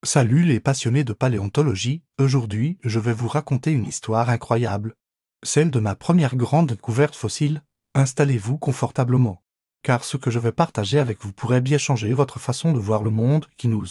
Salut les passionnés de paléontologie, aujourd'hui je vais vous raconter une histoire incroyable. Celle de ma première grande découverte fossile. Installez-vous confortablement. Car ce que je vais partager avec vous pourrait bien changer votre façon de voir le monde qui nous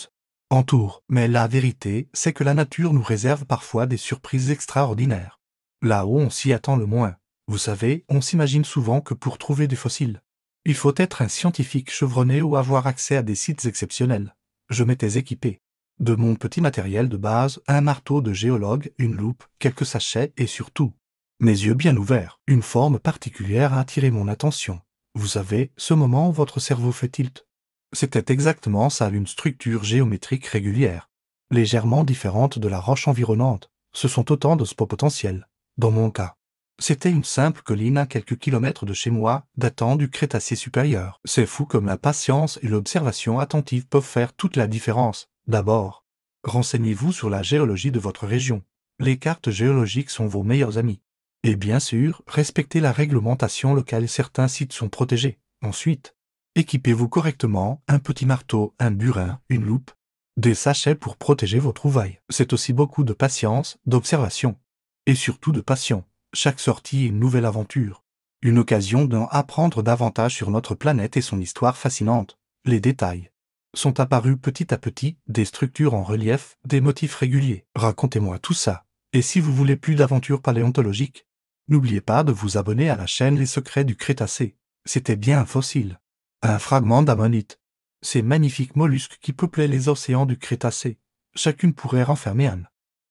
entoure. Mais la vérité, c'est que la nature nous réserve parfois des surprises extraordinaires. Là où on s'y attend le moins. Vous savez, on s'imagine souvent que pour trouver des fossiles, il faut être un scientifique chevronné ou avoir accès à des sites exceptionnels. Je m'étais équipé de mon petit matériel de base, un marteau de géologue, une loupe, quelques sachets et surtout, mes yeux bien ouverts. Une forme particulière a attiré mon attention. Vous savez, ce moment où votre cerveau fait tilt. C'était exactement ça, une structure géométrique régulière, légèrement différente de la roche environnante. Ce sont autant de spots potentiels. Dans mon cas, c'était une simple colline à quelques kilomètres de chez moi, datant du Crétacé supérieur. C'est fou comme la patience et l'observation attentive peuvent faire toute la différence. D'abord, renseignez-vous sur la géologie de votre région. Les cartes géologiques sont vos meilleurs amis. Et bien sûr, respectez la réglementation locale et certains sites sont protégés. Ensuite, équipez-vous correctement, un petit marteau, un burin, une loupe, des sachets pour protéger vos trouvailles. C'est aussi beaucoup de patience, d'observation. Et surtout de passion. Chaque sortie est une nouvelle aventure. Une occasion d'en apprendre davantage sur notre planète et son histoire fascinante. Les détails sont apparus petit à petit, des structures en relief, des motifs réguliers. Racontez-moi tout ça. Et si vous voulez plus d'aventures paléontologiques, n'oubliez pas de vous abonner à la chaîne Les Secrets du Crétacé. C'était bien un fossile. Un fragment d'ammonite. Ces magnifiques mollusques qui peuplaient les océans du Crétacé. Chacune pourrait renfermer un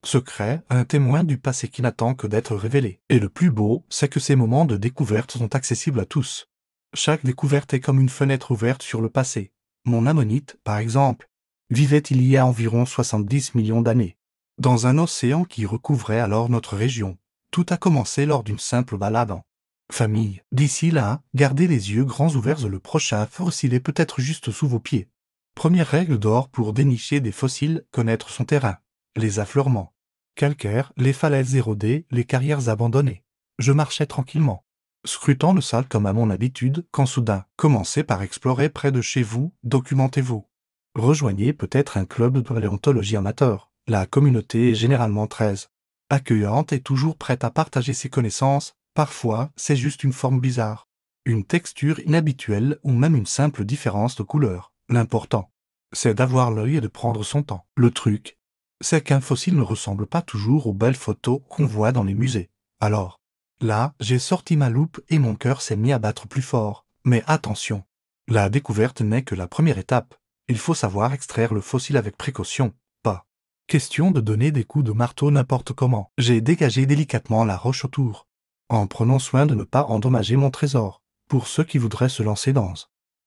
secret, un témoin du passé qui n'attend que d'être révélé. Et le plus beau, c'est que ces moments de découverte sont accessibles à tous. Chaque découverte est comme une fenêtre ouverte sur le passé. Mon ammonite, par exemple, vivait il y a environ 70 millions d'années, dans un océan qui recouvrait alors notre région. Tout a commencé lors d'une simple balade en famille. D'ici là, gardez les yeux grands ouverts, le prochain fossile est peut-être juste sous vos pieds. Première règle d'or pour dénicher des fossiles, connaître son terrain. Les affleurements calcaires, les falaises érodées, les carrières abandonnées. Je marchais tranquillement, scrutant le sol comme à mon habitude, quand soudain, commencez par explorer près de chez vous, documentez-vous. Rejoignez peut-être un club de paléontologie amateur. La communauté est généralement très accueillante et toujours prête à partager ses connaissances. Parfois, c'est juste une forme bizarre, une texture inhabituelle ou même une simple différence de couleur. L'important, c'est d'avoir l'œil et de prendre son temps. Le truc, c'est qu'un fossile ne ressemble pas toujours aux belles photos qu'on voit dans les musées. Alors, là, j'ai sorti ma loupe et mon cœur s'est mis à battre plus fort. Mais attention, la découverte n'est que la première étape. Il faut savoir extraire le fossile avec précaution. Pas question de donner des coups de marteau n'importe comment. J'ai dégagé délicatement la roche autour, en prenant soin de ne pas endommager mon trésor. Pour ceux qui voudraient se lancer dans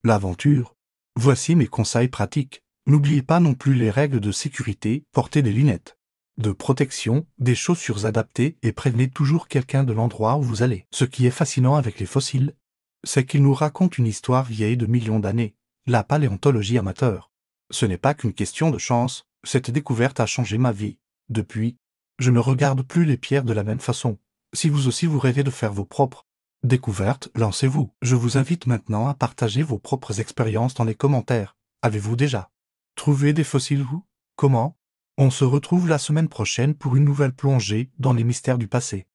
l'aventure, voici mes conseils pratiques. N'oubliez pas non plus les règles de sécurité, portez des lunettes de protection, des chaussures adaptées et prévenez toujours quelqu'un de l'endroit où vous allez. Ce qui est fascinant avec les fossiles, c'est qu'ils nous racontent une histoire vieille de millions d'années. La paléontologie amateur, ce n'est pas qu'une question de chance, cette découverte a changé ma vie. Depuis, je ne regarde plus les pierres de la même façon. Si vous aussi vous rêvez de faire vos propres découvertes, lancez-vous. Je vous invite maintenant à partager vos propres expériences dans les commentaires. Avez-vous déjà trouvé des fossiles ou comment? On se retrouve la semaine prochaine pour une nouvelle plongée dans les mystères du passé.